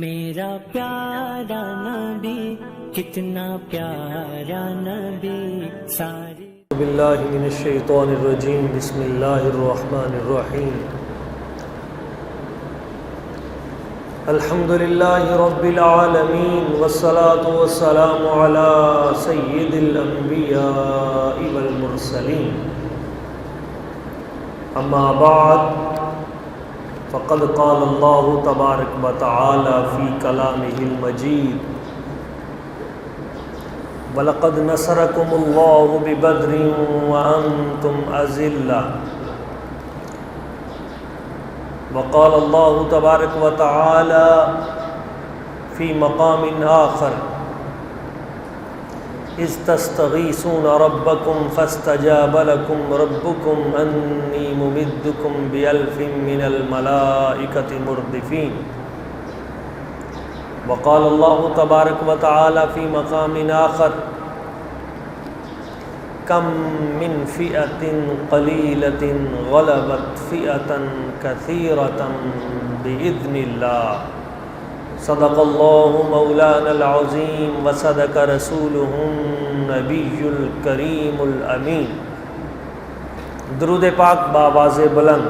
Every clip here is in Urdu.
میرا پیارا نبی کتنا پیارا نبی ساری باللہ من الشیطان الرجیم بسم اللہ الرحمن الرحیم الحمدللہ رب العالمین والصلاة والسلام علی سید الانبیاء والمرسلین اما بعد فقد قال اللہ تبارک و تعالی فی کلامہ المجید وَلَقَدْ نَصَرَكُمُ اللَّهُ بِبَدْرٍ وَأَنْتُمْ أَذِلَّةٌ وقال اللہ تبارک و تعالی فی مقام آخر اذ تستغیثون ربکم فاستجاب لکم ربکم انی ممدکم بألف من الملائکۃ مردفین وقال اللہ تبارک و تعالی فی مقام آخر کم من فئۃ قلیلۃ غلبت فئۃ کثیرۃ بإذن اللہ صدق اللہ مولانا العظیم وصدق رسولہ النبی الکریم الامین۔ درود پاک بآواز بلند۔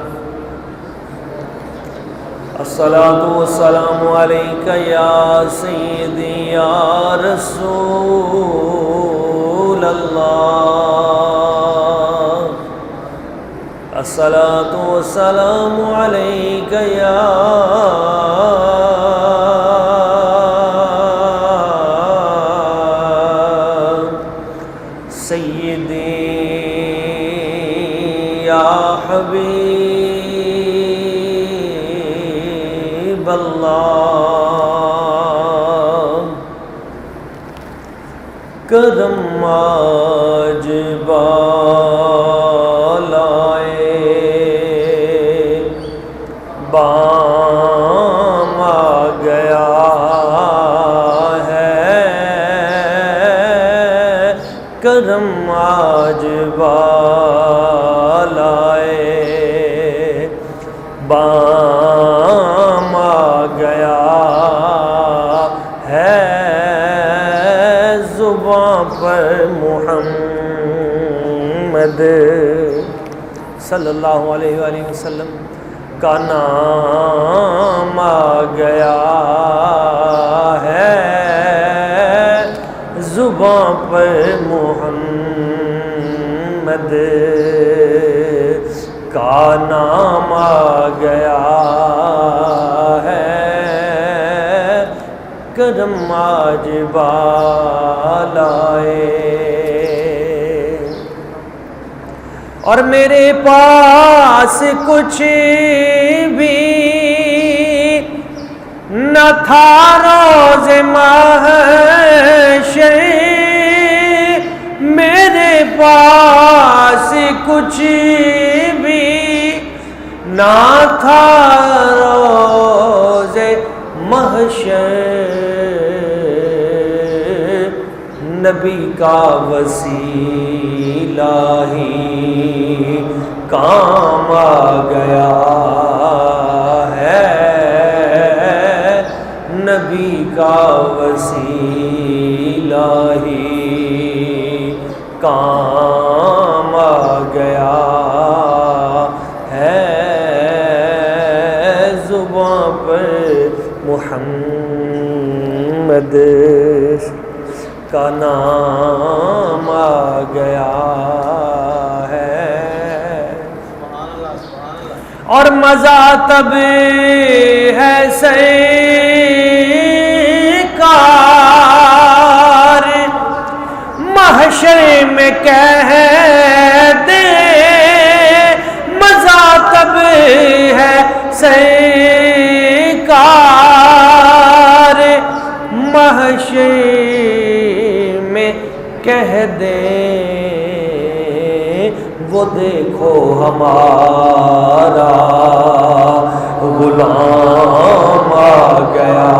الصلاۃ والسلام علیک یا سیدی یا رسول اللہ، الصلاۃ والسلام علیک یا سیدی یا حبیب اللہ۔ کرم آج بالائے بام آ گیا ہے، کرم آج بالائے بام آ گیا ہے، زباں پر محمد صلی اللہ علیہ وآلہ وسلم کا نام آ گیا ہے، زباں پر محمد کا نام آ گیا ہے، کرم آج بالائے۔ اور میرے پاس کچھ بھی نہ تھا روز محشر، میرے پاس کچھ بھی نہ تھا روز محشر، نبی کا وسیلہ ہی کام آ گیا ہے، نبی کا وسیلہ ہی کام آ گیا ہے، زباں پر محمد کا نام آ گیا ہے۔ اور مزہ تب ہے سرکار محشر میں کہہ دے، مزہ تب ہے سرکار محشر میں کہہ دیں، وہ دیکھو ہمارا غلام آ گیا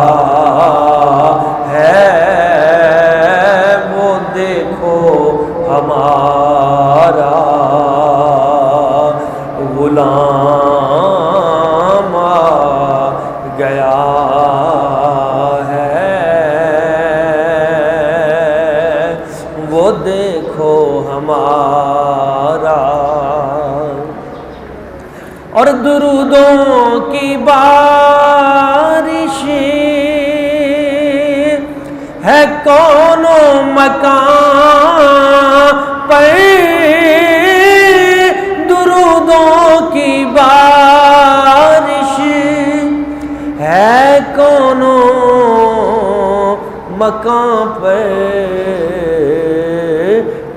ہے، وہ دیکھو ہمارا غلام آ گیا بارش ہے کون و مکان پر درودوں کی بارش ہے کون و مکان پر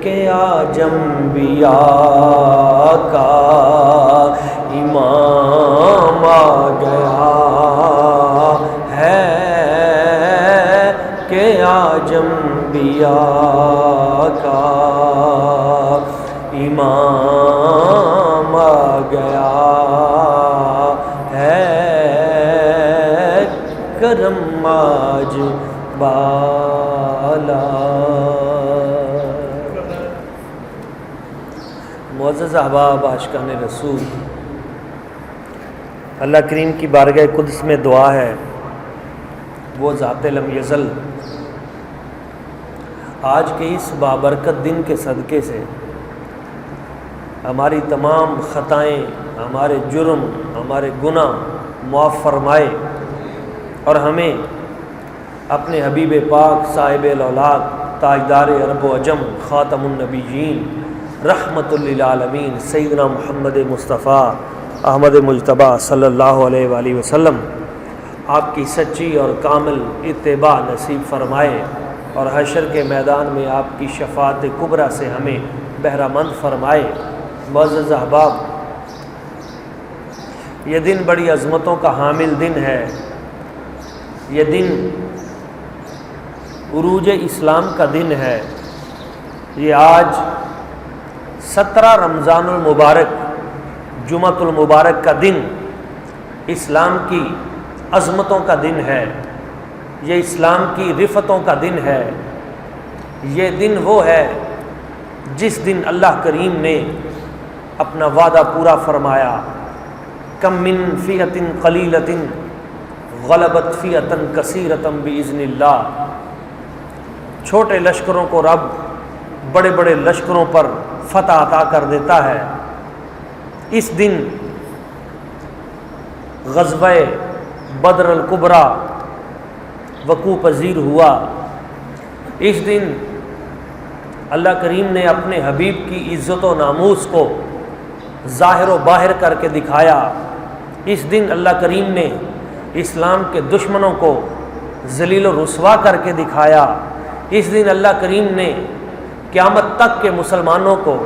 کہ آج انبیاء کا امام آ گیا ہے کہ آج انبیاء کا امام آ گیا ہے کرم آج بالا۔ معزز احباب عاشقان رسول، اللہ کریم کی بارگاہ قدس میں دعا ہے وہ ذات لم یزل آج کے اس بابرکت دن کے صدقے سے ہماری تمام خطائیں، ہمارے جرم، ہمارے گناہ معاف فرمائے اور ہمیں اپنے حبیب پاک صاحب الاولاد تاجدار عرب و عجم خاتم النبیین رحمت للعالمین سیدنا محمد مصطفیٰ احمد مجتبیٰ صلی اللہ علیہ وآلہ وسلم آپ کی سچی اور کامل اتباع نصیب فرمائے اور حشر کے میدان میں آپ کی شفاعت کبریٰ سے ہمیں بہرہ مند فرمائے۔ معزز احباب، یہ دن بڑی عظمتوں کا حامل دن ہے۔ یہ دن عروج اسلام کا دن ہے۔ یہ آج 17 رمضان المبارک جمعۃ المبارک کا دن اسلام کی عظمتوں کا دن ہے، یہ اسلام کی رفتوں کا دن ہے۔ یہ دن وہ ہے جس دن اللہ کریم نے اپنا وعدہ پورا فرمایا، کم من فئۃ قلیلۃ غلبت فئۃ کثیرۃ بإذن اللہ۔ چھوٹے لشکروں کو رب بڑے بڑے لشکروں پر فتح عطا کر دیتا ہے۔ اس دن غزوہ بدر الکبریٰ وقوع پذیر ہوا۔ اس دن اللہ کریم نے اپنے حبیب کی عزت و ناموس کو ظاہر و باہر کر کے دکھایا۔ اس دن اللہ کریم نے اسلام کے دشمنوں کو ذلیل و رسوا کر کے دکھایا۔ اس دن اللہ کریم نے قیامت تک کے مسلمانوں کو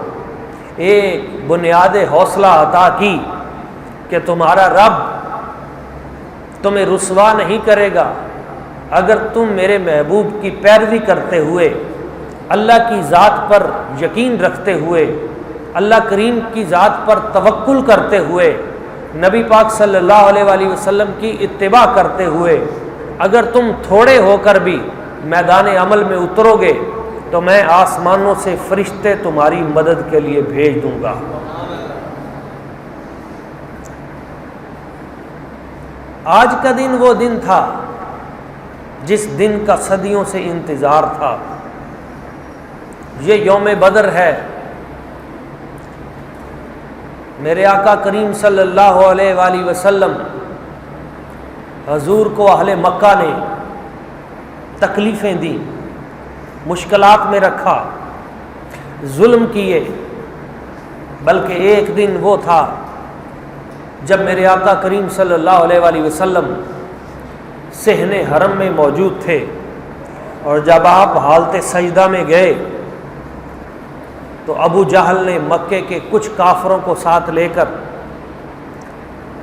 ایک بنیاد حوصلہ عطا کی کہ تمہارا رب تمہیں رسوا نہیں کرے گا اگر تم میرے محبوب کی پیروی کرتے ہوئے، اللہ کی ذات پر یقین رکھتے ہوئے، اللہ کریم کی ذات پر توکل کرتے ہوئے، نبی پاک صلی اللہ علیہ وآلہ وسلم کی اتباع کرتے ہوئے اگر تم تھوڑے ہو کر بھی میدان عمل میں اترو گے تو میں آسمانوں سے فرشتے تمہاری مدد کے لیے بھیج دوں گا۔ آج کا دن وہ دن تھا جس دن کا صدیوں سے انتظار تھا۔ یہ یوم بدر ہے۔ میرے آقا کریم صلی اللہ علیہ وآلہ وسلم حضور کو اہل مکہ نے تکلیفیں دیں، مشکلات میں رکھا، ظلم کیے، بلکہ ایک دن وہ تھا جب میرے آقا کریم صلی اللہ علیہ وآلہ وسلم صحن حرم میں موجود تھے اور جب آپ حالت سجدہ میں گئے تو ابو جہل نے مکے کے کچھ کافروں کو ساتھ لے کر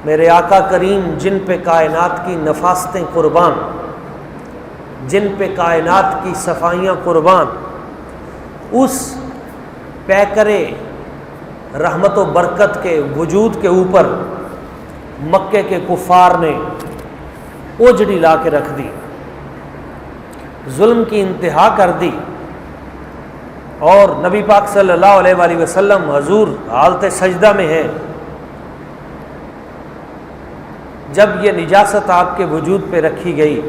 میرے آقا کریم جن پہ کائنات کی نفاستیں قربان، جن پہ کائنات کی صفائیاں قربان، اس پیکرے رحمت و برکت کے وجود کے اوپر مکے کے کفار نے اوجڑی لا کے رکھ دی، ظلم کی انتہا کر دی، اور نبی پاک صلی اللہ علیہ وآلہ وسلم حضور حالت سجدہ میں ہیں۔ جب یہ نجاست آپ کے وجود پہ رکھی گئی،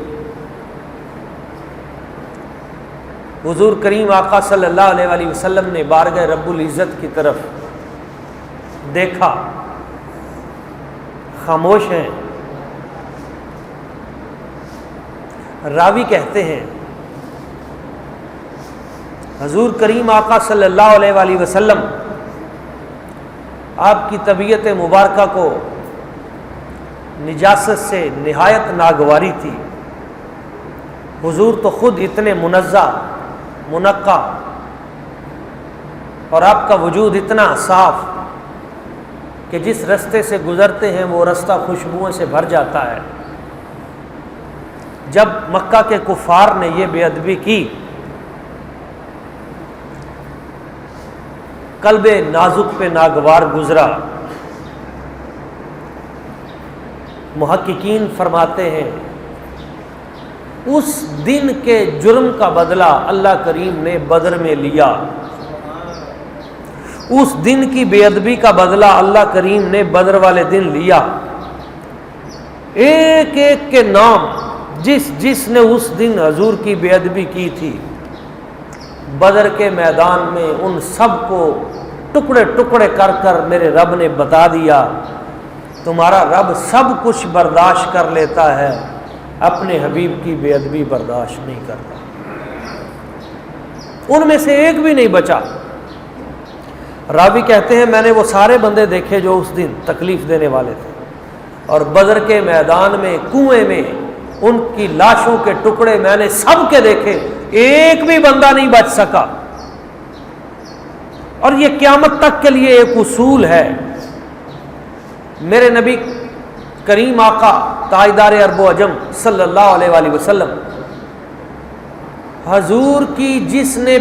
حضور کریم آقا صلی اللہ علیہ وآلہ وسلم نے بارگاہ رب العزت کی طرف دیکھا، خاموش ہیں، راوی کہتے ہیں حضور کریم آقا صلی اللہ علیہ وآلہ وسلم آپ کی طبیعت مبارکہ کو نجاست سے نہایت ناگواری تھی. حضور تو خود اتنے منزہ منقع اور آپ کا وجود اتنا صاف کہ جس رستے سے گزرتے ہیں وہ رستہ خوشبوؤں سے بھر جاتا ہے. جب مکہ کے کفار نے یہ بے ادبی کی، قلب نازک پہ ناگوار گزرا. محققین فرماتے ہیں اس دن کے جرم کا بدلہ اللہ کریم نے بدر میں لیا. اس دن کی بے ادبی کا بدلہ اللہ کریم نے بدر والے دن لیا. ایک ایک کے نام جس نے اس دن حضور کی بے ادبی کی تھی، بدر کے میدان میں ان سب کو ٹکڑے ٹکڑے کر کر میرے رب نے بتا دیا تمہارا رب سب کچھ برداشت کر لیتا ہے، اپنے حبیب کی بے ادبی برداشت نہیں کرتا. ان میں سے ایک بھی نہیں بچا. راوی کہتے ہیں میں نے وہ سارے بندے دیکھے جو اس دن تکلیف دینے والے تھے، اور بدر کے میدان میں کنویں میں ان کی لاشوں کے ٹکڑے میں نے سب کے دیکھے، ایک بھی بندہ نہیں بچ سکا. اور یہ قیامت تک کے لیے ایک اصول ہے. میرے نبی کریم آقا تاجدار عرب و عجم صلی اللہ علیہ وآلہ وسلم حضور کی جس نے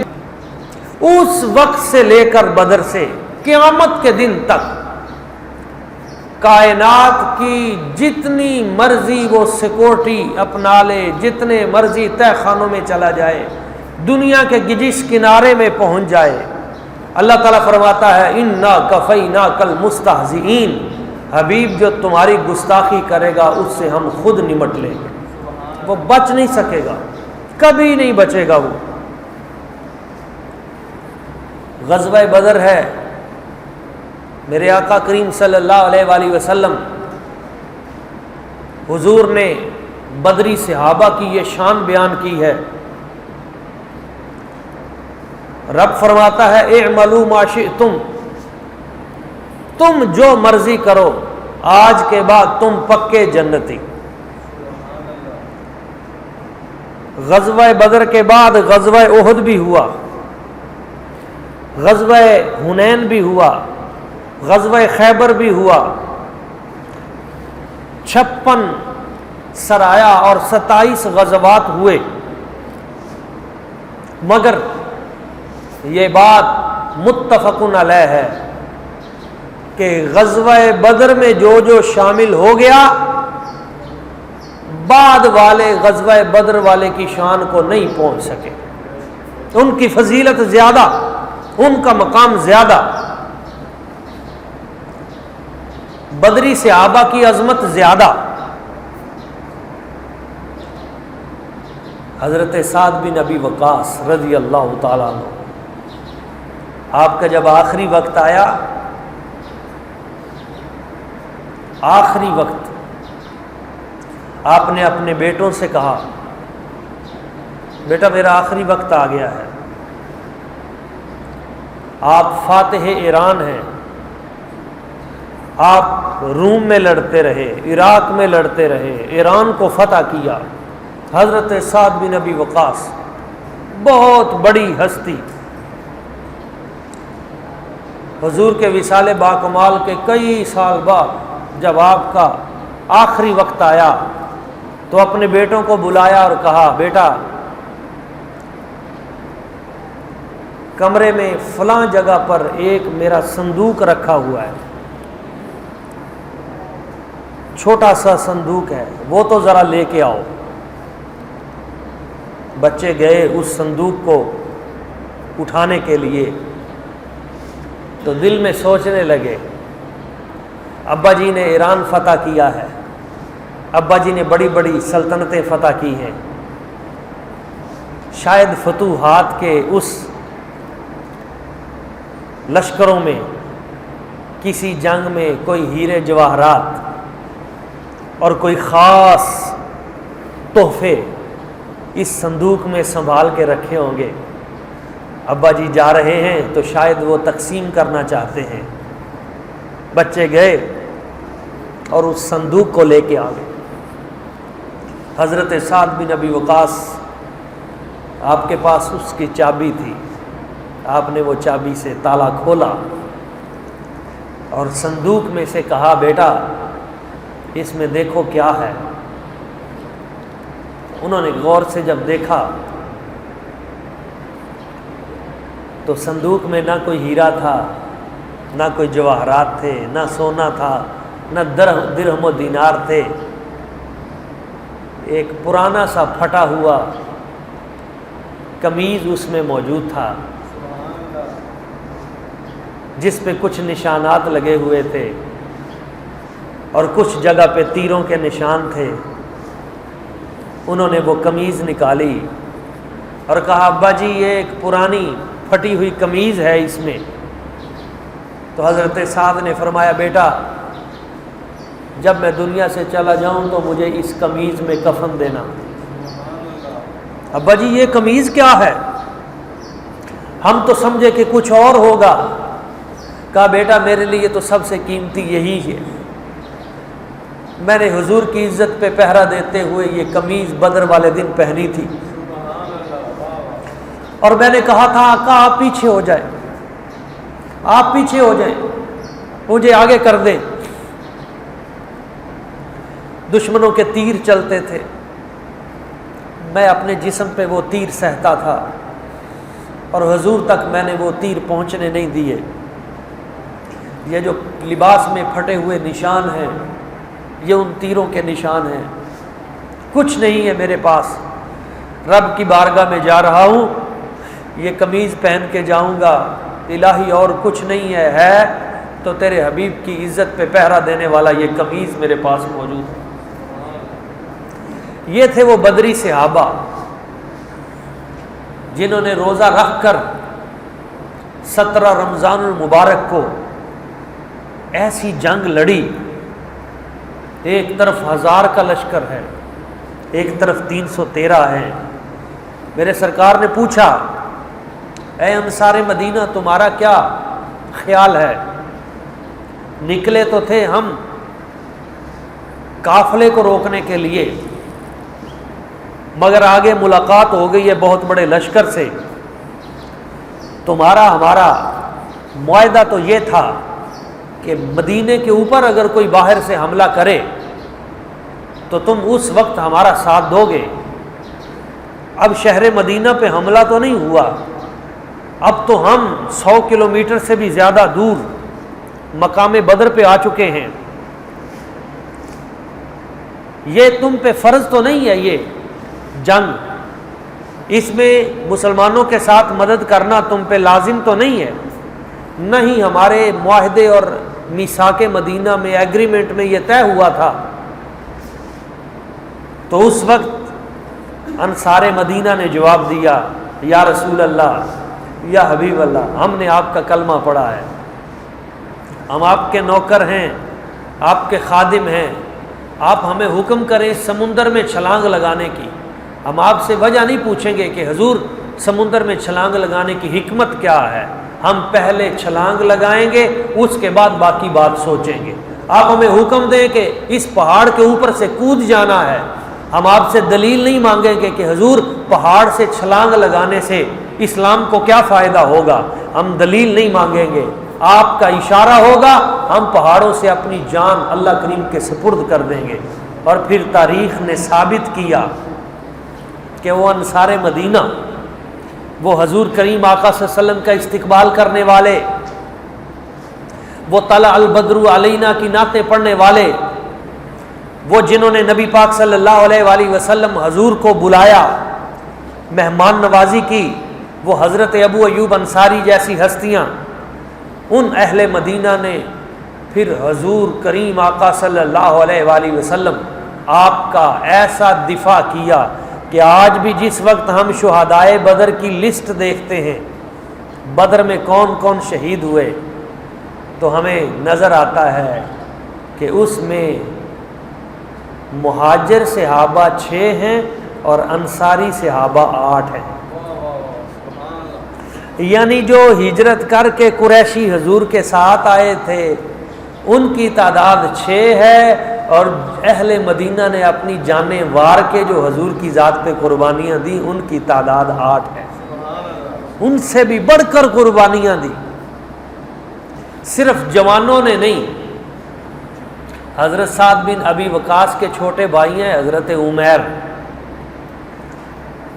اس وقت سے لے کر بدر سے قیامت کے دن تک کائنات کی جتنی مرضی وہ سیکورٹی اپنا لے، جتنے مرضی تہ خانوں میں چلا جائے، دنیا کے جس کنارے میں پہنچ جائے، اللہ تعالیٰ فرماتا ہے انا کفیناک المستہزئین، حبیب جو تمہاری گستاخی کرے گا اس سے ہم خود نمٹ لیں گے. وہ بچ نہیں سکے گا، کبھی نہیں بچے گا. وہ غزوہ بدر ہے. میرے آقا کریم صلی اللہ علیہ وآلہ وسلم حضور نے بدری صحابہ کی یہ شان بیان کی ہے. رب فرماتا ہے اعملوا ما شئتم، تم جو مرضی کرو، آج کے بعد تم پکے جنتی. غزوہ بدر کے بعد غزوہ احد بھی ہوا، غزوہ حنین بھی ہوا، غزوہ خیبر بھی ہوا. 56 سرایا اور 27 غزوات ہوئے. مگر یہ بات متفقن علیہ ہے کہ غزوہ بدر میں جو شامل ہو گیا، بعد والے غزوہ بدر والے کی شان کو نہیں پہنچ سکے. ان کی فضیلت زیادہ، ان کا مقام زیادہ، بدری صحابہ کی عظمت زیادہ. حضرت سعد بن ابی وقاص رضی اللہ تعالیٰ عنہ، آپ کا جب آخری وقت آیا، آخری وقت، آپ نے اپنے بیٹوں سے کہا بیٹا میرا آخری وقت آ گیا ہے. آپ فاتح ایران ہیں، آپ روم میں لڑتے رہے، عراق میں لڑتے رہے، ایران کو فتح کیا. حضرت سعد بن ابی وقاص بہت بڑی ہستی، حضور کے وصال باکمال کے کئی سال بعد جب آپ کا آخری وقت آیا تو اپنے بیٹوں کو بلایا اور کہا بیٹا کمرے میں فلاں جگہ پر ایک میرا صندوق رکھا ہوا ہے، چھوٹا سا صندوق ہے، وہ تو ذرا لے کے آؤ. بچے گئے اس صندوق کو اٹھانے کے لیے تو دل میں سوچنے لگے ابا جی نے ایران فتح کیا ہے، ابا جی نے بڑی بڑی سلطنتیں فتح کی ہیں، شاید فتوحات کے اس لشکروں میں کسی جنگ میں کوئی ہیرے جواہرات اور کوئی خاص تحفے اس صندوق میں سنبھال کے رکھے ہوں گے. ابا جی جا رہے ہیں تو شاید وہ تقسیم کرنا چاہتے ہیں. بچے گئے اور اس صندوق کو لے کے آ گئے. حضرت سعد بن ابی وقاص آپ کے پاس اس کی چابی تھی. آپ نے وہ چابی سے تالا کھولا اور صندوق میں سے کہا بیٹا اس میں دیکھو کیا ہے. انہوں نے غور سے جب دیکھا تو صندوق میں نہ کوئی ہیرا تھا، نہ کوئی جواہرات تھے، نہ سونا تھا، نہ درہم و دینار تھے. ایک پرانا سا پھٹا ہوا قمیض اس میں موجود تھا جس پہ کچھ نشانات لگے ہوئے تھے اور کچھ جگہ پہ تیروں کے نشان تھے. انہوں نے وہ قمیض نکالی اور کہا ابا جی یہ ایک پرانی پھٹی ہوئی قمیض ہے اس میں. تو حضرت سعد نے فرمایا بیٹا جب میں دنیا سے چلا جاؤں تو مجھے اس قمیض میں کفن دینا. ابا جی یہ قمیض کیا ہے؟ ہم تو سمجھے کہ کچھ اور ہوگا. کہا بیٹا میرے لیے تو سب سے قیمتی یہی ہے. میں نے حضور کی عزت پہ پہرا دیتے ہوئے یہ قمیض بدر والے دن پہنی تھی اور میں نے کہا تھا آقا آپ پیچھے ہو جائیں، آپ پیچھے ہو جائیں، مجھے آگے کر دیں. دشمنوں کے تیر چلتے تھے، میں اپنے جسم پہ وہ تیر سہتا تھا اور حضور تک میں نے وہ تیر پہنچنے نہیں دیے. یہ جو لباس میں پھٹے ہوئے نشان ہیں یہ ان تیروں کے نشان ہیں. کچھ نہیں ہے میرے پاس، رب کی بارگاہ میں جا رہا ہوں، یہ قمیض پہن کے جاؤں گا. الہی اور کچھ نہیں ہے تو تیرے حبیب کی عزت پہ پہرا دینے والا یہ قمیض میرے پاس موجود ہے. یہ تھے وہ بدری صحابہ جنہوں نے روزہ رکھ کر 17 رمضان المبارک کو ایسی جنگ لڑی. ایک طرف 1000 کا لشکر ہے، ایک طرف 313 ہے. میرے سرکار نے پوچھا اے انصار مدینہ تمہارا کیا خیال ہے؟ نکلے تو تھے ہم قافلے کو روکنے کے لیے، مگر آگے ملاقات ہو گئی ہے بہت بڑے لشکر سے. تمہارا ہمارا معاہدہ تو یہ تھا کہ مدینے کے اوپر اگر کوئی باہر سے حملہ کرے تو تم اس وقت ہمارا ساتھ دو گے. اب شہر مدینہ پہ حملہ تو نہیں ہوا، اب تو ہم 100 کلومیٹر سے بھی زیادہ دور مقام بدر پہ آ چکے ہیں. یہ تم پہ فرض تو نہیں ہے یہ جنگ، اس میں مسلمانوں کے ساتھ مدد کرنا تم پہ لازم تو نہیں ہے. نہیں، ہمارے معاہدے اور میثاق مدینہ میں ایگریمنٹ میں یہ طے ہوا تھا. تو اس وقت انصار مدینہ نے جواب دیا یا رسول اللہ، یا حبیب اللہ، ہم نے آپ کا کلمہ پڑھا ہے، ہم آپ کے نوکر ہیں، آپ کے خادم ہیں. آپ ہمیں حکم کریں سمندر میں چھلانگ لگانے کی. ہم آپ سے وجہ نہیں پوچھیں گے کہ حضور سمندر میں چھلانگ لگانے کی حکمت کیا ہے. ہم پہلے چھلانگ لگائیں گے، اس کے بعد باقی بات سوچیں گے. آپ ہمیں حکم دیں کہ اس پہاڑ کے اوپر سے کود جانا ہے. ہم آپ سے دلیل نہیں مانگیں گے کہ حضور پہاڑ سے چھلانگ لگانے سے اسلام کو کیا فائدہ ہوگا. ہم دلیل نہیں مانگیں گے، آپ کا اشارہ ہوگا، ہم پہاڑوں سے اپنی جان اللہ کریم کے سپرد کر دیں گے. اور پھر تاریخ نے ثابت کیا کہ وہ انصار مدینہ، وہ حضور کریم آقا صلی اللہ علیہ وسلم کا استقبال کرنے والے، وہ طلع البدر علینا کی نعتیں پڑھنے والے، وہ جنہوں نے نبی پاک صلی اللہ علیہ وآلہ وسلم حضور کو بلایا، مہمان نوازی کی، وہ حضرت ابو ایوب انصاری جیسی ہستیاں، ان اہل مدینہ نے پھر حضور کریم آقا صلی اللہ علیہ وآلہ وسلم آپ کا ایسا دفاع کیا کہ آج بھی جس وقت ہم شہدائے بدر کی لسٹ دیکھتے ہیں، بدر میں کون کون شہید ہوئے، تو ہمیں نظر آتا ہے کہ اس میں مہاجر صحابہ 6 ہیں اور انصاری صحابہ 8 ہیں۔ یعنی جو ہجرت کر کے قریشی حضور کے ساتھ آئے تھے ان کی تعداد 6 ہے، اور اہل مدینہ نے اپنی جانیں وار کے جو حضور کی ذات پہ قربانیاں دی ان کی تعداد 8 ہے۔ ان سے بھی بڑھ کر قربانیاں دی، صرف جوانوں نے نہیں۔ حضرت سعد بن ابی وقاص کے چھوٹے بھائی ہیں حضرت عمیر،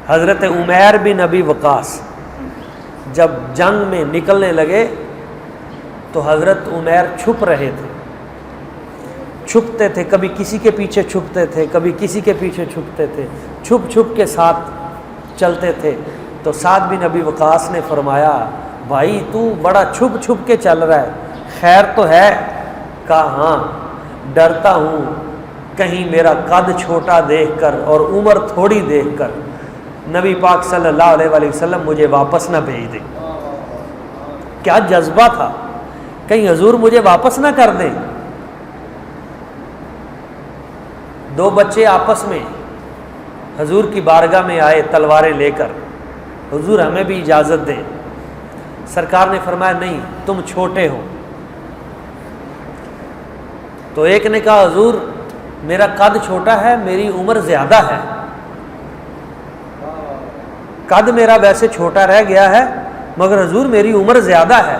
حضرت عمیر بن ابی وقاص جب جنگ میں نکلنے لگے تو حضرت عمیر چھپ رہے تھے، چھپتے تھے، کبھی کسی کے پیچھے چھپتے تھے، کبھی کسی کے پیچھے چھپتے تھے، چھپ چھپ کے ساتھ چلتے تھے۔ تو سعد بن ابی وقاص نے فرمایا بھائی تو بڑا چھپ چھپ کے چل رہا ہے، خیر تو ہے؟ کہا ہاں، ڈرتا ہوں کہیں میرا قد چھوٹا دیکھ کر اور عمر تھوڑی دیکھ کر نبی پاک صلی اللہ علیہ وآلہ وسلم مجھے واپس نہ بھیج دیں۔ کیا جذبہ تھا، کہیں حضور مجھے واپس نہ کر دیں۔ 2 بچے آپس میں حضور کی بارگاہ میں آئے تلواریں لے کر، حضور ہمیں بھی اجازت دیں۔ سرکار نے فرمایا نہیں، تم چھوٹے ہو۔ تو ایک نے کہا حضور میرا قد چھوٹا ہے، میری عمر زیادہ ہے، قد میرا ویسے چھوٹا رہ گیا ہے مگر حضور میری عمر زیادہ ہے،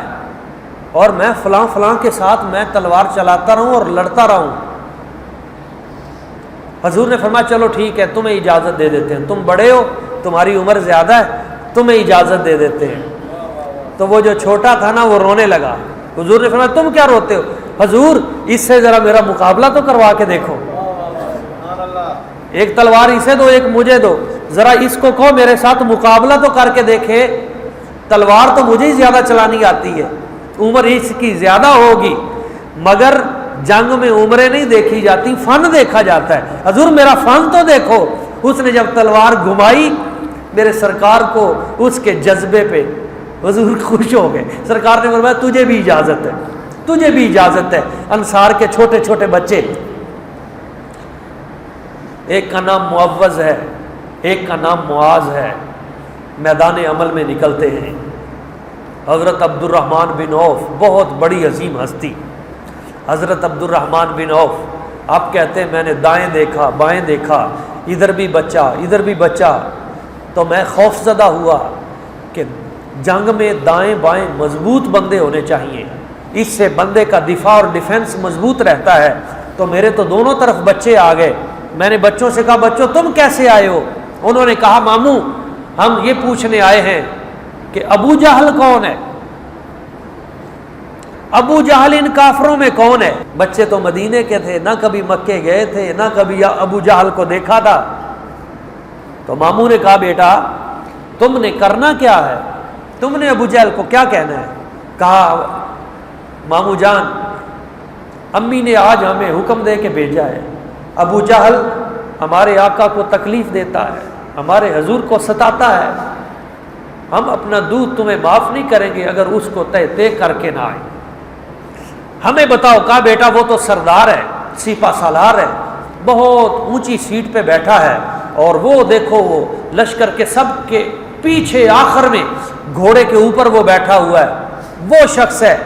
اور میں فلاں فلاں کے ساتھ میں تلوار چلاتا رہوں اور لڑتا رہوں۔ حضور نے فرمایا چلو ٹھیک ہے، تمہیں اجازت دے دیتے ہیں، تم بڑے ہو، تمہاری عمر زیادہ ہے، تمہیں اجازت دے دیتے ہیں۔ تو وہ جو چھوٹا تھا نا وہ رونے لگا۔ حضور نے فرمایا تم کیا روتے ہو؟ حضور اس سے ذرا میرا مقابلہ تو کروا کے دیکھو، ایک تلوار اسے دو ایک مجھے دو، ذرا اس کو کہو میرے ساتھ مقابلہ تو کر کے دیکھے، تلوار تو مجھے ہی زیادہ چلانی آتی ہے، عمر اس کی زیادہ ہوگی، مگر جنگ میں عمریں نہیں دیکھی جاتی، فن دیکھا جاتا ہے، حضور میرا فن تو دیکھو۔ اس نے جب تلوار گھمائی میرے سرکار کو اس کے جذبے پہ حضور خوش ہو گئے۔ سرکار نے فرمایا تجھے بھی اجازت ہے، تجھے بھی اجازت ہے۔ انصار کے چھوٹے چھوٹے بچے، ایک کا نام معوذ ہے، ایک کا نام معاذ ہے، میدان عمل میں نکلتے ہیں۔ حضرت عبد الرحمن بن عوف بہت بڑی عظیم ہستی، حضرت عبد الرحمن بن عوف آپ کہتے ہیں میں نے دائیں دیکھا بائیں دیکھا، ادھر بھی بچہ ادھر بھی بچہ، تو میں خوف زدہ ہوا کہ جنگ میں دائیں بائیں مضبوط بندے ہونے چاہیے، اس سے بندے کا دفاع اور ڈیفنس مضبوط رہتا ہے۔ تو میرے تو دونوں طرف بچے آ گئے، میں نے بچوں سے کہا بچوں تم کیسے آئے ہو؟ انہوں نے کہا ماموں ہم یہ پوچھنے آئے ہیں کہ ابو جہل کون ہے، ابو جہل ان کافروں میں کون ہے؟ بچے تو مدینے کے تھے، نہ کبھی مکے گئے تھے، نہ کبھی ابو جہل کو دیکھا تھا۔ تو ماموں نے کہا بیٹا تم نے کرنا کیا ہے، تم نے ابو جہل کو کیا کہنا ہے؟ کہا ماموں جان امی نے آج ہمیں حکم دے کے بھیجا ہے، ابو جہل ہمارے آقا کو تکلیف دیتا ہے، ہمارے حضور کو ستاتا ہے، ہم اپنا دودھ تمہیں معاف نہیں کریں گے اگر اس کو طے کر کے نہ آئے، ہمیں بتاؤ۔ کہا بیٹا وہ تو سردار ہے، سپہ سالار ہے، بہت اونچی سیٹ پہ بیٹھا ہے، اور وہ دیکھو وہ لشکر کے سب کے پیچھے آخر میں گھوڑے کے اوپر وہ بیٹھا ہوا ہے، وہ شخص ہے۔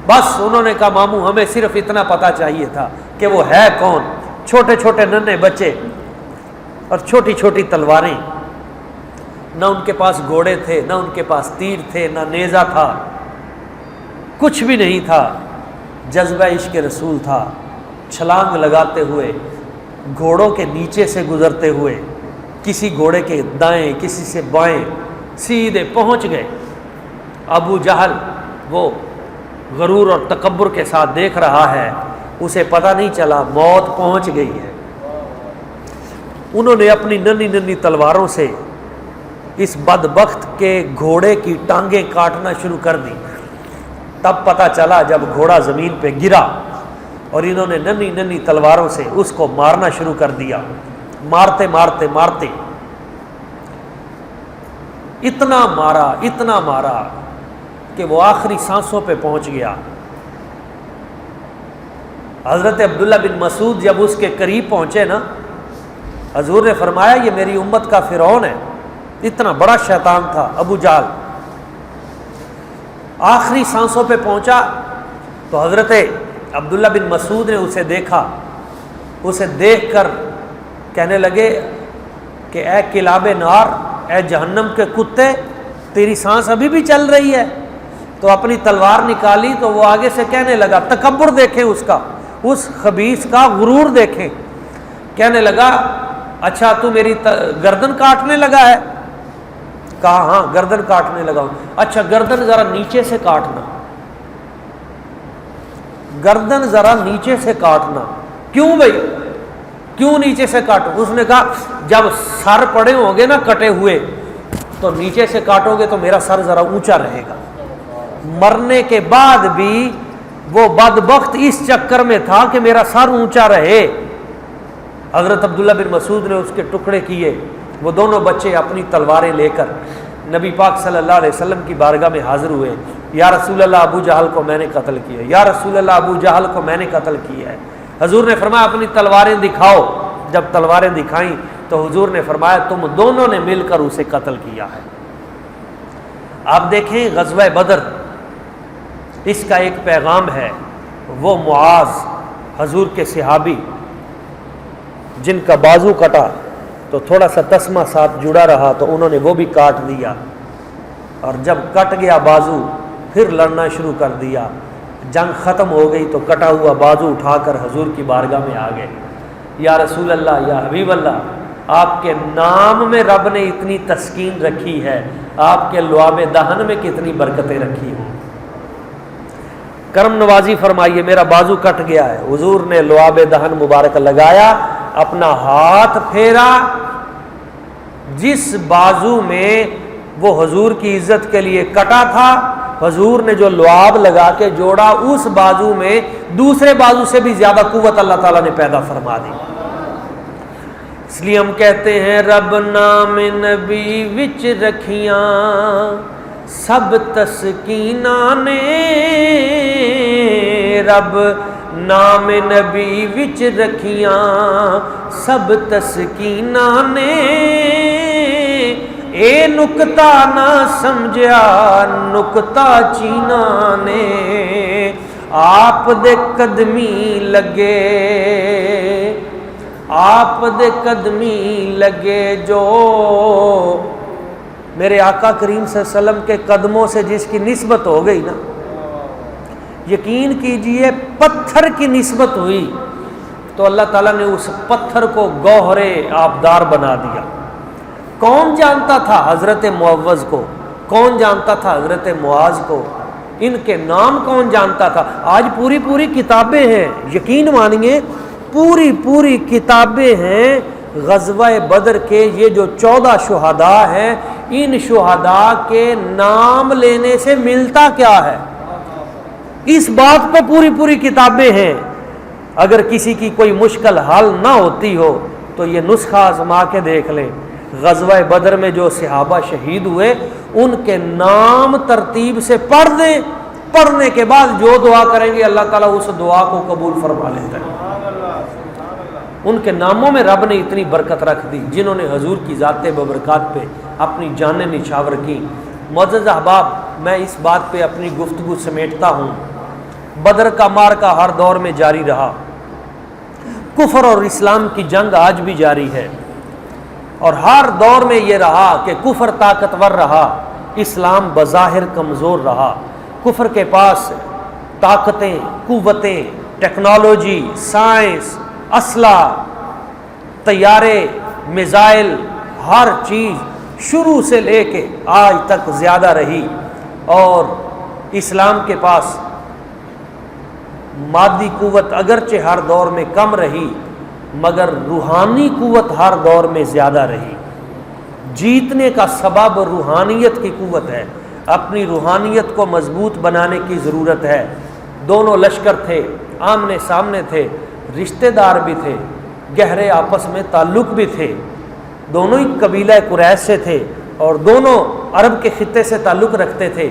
بس انہوں نے کہا ماموں ہمیں صرف اتنا پتا چاہیے تھا کہ وہ ہے کون۔ چھوٹے چھوٹے ننھے بچے اور چھوٹی چھوٹی تلواریں، نہ ان کے پاس گھوڑے تھے، نہ ان کے پاس تیر تھے، نہ نیزہ تھا، کچھ بھی نہیں تھا، جذبہ عشق رسول تھا۔ چھلانگ لگاتے ہوئے گھوڑوں کے نیچے سے گزرتے ہوئے کسی گھوڑے کے دائیں کسی سے بائیں سیدھے پہنچ گئے۔ ابو جہل وہ غرور اور تکبر کے ساتھ دیکھ رہا ہے، اسے پتہ نہیں چلا موت پہنچ گئی ہے۔ انہوں نے اپنی ننھی ننھی تلواروں سے اس بدبخت کے گھوڑے کی ٹانگیں کاٹنا شروع کر دی۔ تب پتہ چلا جب گھوڑا زمین پہ گرا اور انہوں نے ننھی ننھی تلواروں سے اس کو مارنا شروع کر دیا، مارتے مارتے مارتے اتنا مارا کہ وہ آخری سانسوں پہ پہنچ گیا۔ حضرت عبداللہ بن مسعود جب اس کے قریب پہنچے نا حضور نے فرمایا یہ میری امت کا فرعون ہے، اتنا بڑا شیطان تھا ابو جہل۔ آخری سانسوں پہ پہنچا تو حضرت عبداللہ بن مسعود نے اسے دیکھا، اسے دیکھ کر کہنے لگے کہ اے کلاب نار، اے جہنم کے کتے، تیری سانس ابھی بھی چل رہی ہے؟ تو اپنی تلوار نکالی تو وہ آگے سے کہنے لگا، تکبر دیکھیں اس کا، اس خبیث کا غرور دیکھیں، کہنے لگا اچھا تو میری گردن کاٹنے لگا ہے؟ کہا ہاں گردن کاٹنے لگا ہوں۔ اچھا گردن ذرا نیچے سے کاٹنا، گردن ذرا نیچے سے کاٹنا۔ کیوں بھائی، کیوں نیچے سے کاٹو؟ اس نے کہا جب سر پڑے ہوں گے نا کٹے ہوئے تو نیچے سے کاٹو گے تو میرا سر ذرا اونچا رہے گا۔ مرنے کے بعد بھی وہ بدبخت اس چکر میں تھا کہ میرا سر اونچا رہے۔ حضرت عبداللہ بن مسعود نے اس کے ٹکڑے کیے۔ وہ دونوں بچے اپنی تلواریں لے کر نبی پاک صلی اللہ علیہ وسلم کی بارگاہ میں حاضر ہوئے۔ یا رسول اللہ، ابو جہل کو میں نے قتل کیا، یا رسول اللہ ابو جہل کو میں نے قتل کیا ہے۔ حضور نے فرمایا اپنی تلواریں دکھاؤ۔ جب تلواریں دکھائیں تو حضور نے فرمایا تم دونوں نے مل کر اسے قتل کیا ہے۔ آپ دیکھیں غزوہ بدر، اس کا ایک پیغام ہے۔ وہ معاذ حضور کے صحابی جن کا بازو کٹا تو تھوڑا سا تسمہ ساتھ جڑا رہا تو انہوں نے وہ بھی کاٹ دیا، اور جب کٹ گیا بازو پھر لڑنا شروع کر دیا۔ جنگ ختم ہو گئی تو کٹا ہوا بازو اٹھا کر حضور کی بارگاہ میں آ گئے۔ یا رسول اللہ، یا حبیب اللہ، آپ کے نام میں رب نے اتنی تسکین رکھی ہے، آپ کے لعاب دہن میں کتنی برکتیں رکھی ہیں، کرم نوازی فرمائیے۔ میرا بازو کٹ گیا ہے، حضور نے لعاب دہن مبارک لگایا، اپنا ہاتھ پھیرا، جس بازو میں وہ حضور کی عزت کے لیے کٹا تھا، حضور نے جو لعاب لگا کے جوڑا، اس بازو میں دوسرے بازو سے بھی زیادہ قوت اللہ تعالیٰ نے پیدا فرما دی۔ اس لیے ہم کہتے ہیں رب نام نبی وچ رکھیاں سب تسکینہ نے، رب نام نبی وچ رکھیاں سب تسکینہ نے، اے نکتہ نہ سمجھیا نکتہ چینا نے، آپ دے قدمی لگے، آپ دے قدمی لگے جو میرے آقا کریم صلی اللہ علیہ وسلم کے قدموں سے جس کی نسبت ہو گئی نا، یقین کیجئے پتھر کی نسبت ہوئی تو اللہ تعالیٰ نے اس پتھر کو گوہر آبدار بنا دیا۔ کون جانتا تھا حضرت معوذ کو، کون جانتا تھا حضرت معاذ کو، ان کے نام کون جانتا تھا؟ آج پوری پوری کتابیں ہیں، یقین مانیے پوری پوری کتابیں ہیں غزوہ بدر کے۔ یہ جو 14 شہداء ہیں، ان شہداء کے نام لینے سے ملتا کیا ہے؟ اس بات پہ پوری پوری کتابیں ہیں۔ اگر کسی کی کوئی مشکل حل نہ ہوتی ہو تو یہ نسخہ آزما کے دیکھ لیں۔ غزوہ بدر میں جو صحابہ شہید ہوئے ان کے نام ترتیب سے پڑھ دیں، پڑھنے کے بعد جو دعا کریں گے اللہ تعالیٰ اس دعا کو قبول فرما لیتا ہے۔ ان کے ناموں میں رب نے اتنی برکت رکھ دی، جنہوں نے حضور کی ذات ببرکات پہ اپنی جانیں نچھاور کی۔ معزز احباب، میں اس بات پہ اپنی گفتگو سمیٹتا ہوں۔ بدر کا معرکہ ہر دور میں جاری رہا، کفر اور اسلام کی جنگ آج بھی جاری ہے، اور ہر دور میں یہ رہا کہ کفر طاقتور رہا، اسلام بظاہر کمزور رہا۔ کفر کے پاس طاقتیں، قوتیں، ٹیکنالوجی، سائنس، اسلحہ، طیارے، میزائل، ہر چیز شروع سے لے کے آج تک زیادہ رہی، اور اسلام کے پاس مادی قوت اگرچہ ہر دور میں کم رہی مگر روحانی قوت ہر دور میں زیادہ رہی۔ جیتنے کا سبب روحانیت کی قوت ہے، اپنی روحانیت کو مضبوط بنانے کی ضرورت ہے۔ دونوں لشکر تھے، آمنے سامنے تھے، رشتہ دار بھی تھے، گہرے آپس میں تعلق بھی تھے، دونوں ہی قبیلہ قریش سے تھے اور دونوں عرب کے خطے سے تعلق رکھتے تھے،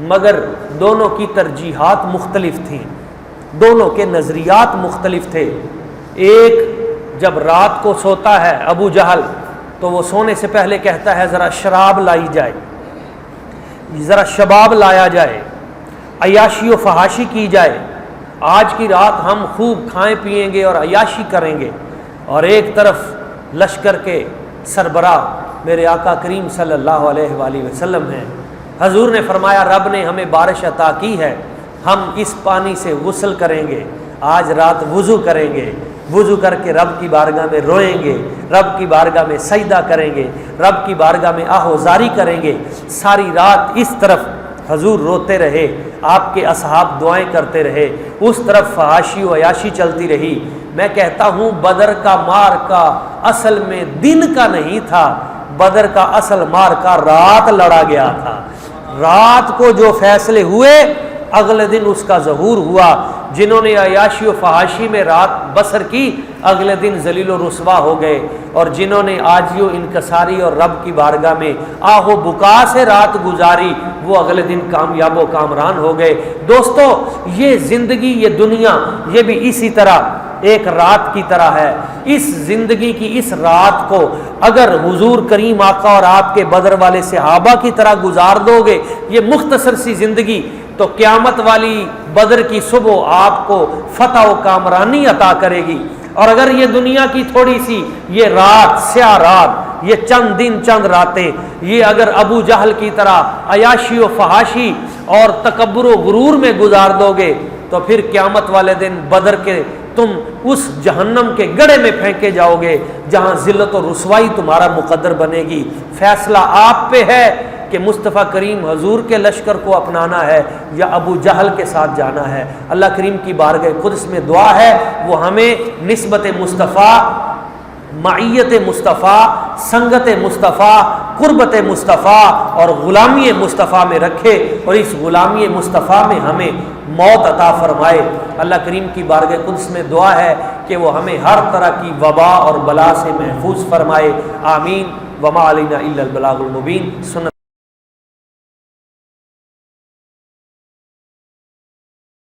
مگر دونوں کی ترجیحات مختلف تھیں، دونوں کے نظریات مختلف تھے۔ ایک جب رات کو سوتا ہے ابو جہل تو وہ سونے سے پہلے کہتا ہے ذرا شراب لائی جائے، ذرا شباب لایا جائے، عیاشی و فحاشی کی جائے، آج کی رات ہم خوب کھائیں پیئیں گے اور عیاشی کریں گے۔ اور ایک طرف لشکر کے سربراہ میرے آقا کریم صلی اللہ علیہ وآلہ وسلم ہیں۔ حضور نے فرمایا رب نے ہمیں بارش عطا کی ہے، ہم اس پانی سے غسل کریں گے، آج رات وضو کریں گے، وضو کر کے رب کی بارگاہ میں روئیں گے، رب کی بارگاہ میں سجدہ کریں گے، رب کی بارگاہ میں آہوزاری کریں گے۔ ساری رات اس طرف حضور روتے رہے، آپ کے اصحاب دعائیں کرتے رہے، اس طرف فحاشی و عیاشی چلتی رہی۔ میں کہتا ہوں بدر کا معرکہ اصل میں دن کا نہیں تھا، بدر کا اصل معرکہ رات لڑا گیا تھا۔ رات کو جو فیصلے ہوئے اگلے دن اس کا ظہور ہوا۔ جنہوں نے عیاشی و فحاشی میں رات بسر کی اگلے دن ذلیل و رسوا ہو گئے، اور جنہوں نے عاجزی و انکساری اور رب کی بارگاہ میں آہ و بکا سے رات گزاری وہ اگلے دن کامیاب و کامران ہو گئے۔ دوستو یہ زندگی، یہ دنیا، یہ بھی اسی طرح ایک رات کی طرح ہے۔ اس زندگی کی اس رات کو اگر حضور کریم آقا اور آپ کے بدر والے صحابہ کی طرح گزار دو گے، یہ مختصر سی زندگی، تو قیامت والی بدر کی صبح آپ کو فتح و کامرانی عطا کرے گی۔ اور اگر یہ دنیا کی تھوڑی سی یہ رات، سیاہ رات، یہ چند دن چند راتیں، یہ اگر ابو جہل کی طرح عیاشی و فحاشی اور تکبر و غرور میں گزار دو گے تو پھر قیامت والے دن بدر کے تم اس جہنم کے گڑھے میں پھینکے جاؤ گے جہاں ذلت و رسوائی تمہارا مقدر بنے گی۔ فیصلہ آپ پہ ہے کہ مصطفیٰ کریم حضور کے لشکر کو اپنانا ہے یا ابو جہل کے ساتھ جانا ہے۔ اللہ کریم کی بارگاہ قدس میں دعا ہے وہ ہمیں نسبت مصطفیٰ، معیت مصطفیٰ، سنگت مصطفیٰ، قربت مصطفیٰ اور غلامی مصطفیٰ میں رکھے، اور اس غلامی مصطفیٰ میں ہمیں موت عطا فرمائے۔ اللہ کریم کی بارگاہ قدس میں دعا ہے کہ وہ ہمیں ہر طرح کی وبا اور بلا سے محفوظ فرمائے۔ آمین۔ وما علینا الا البلاغ المبین۔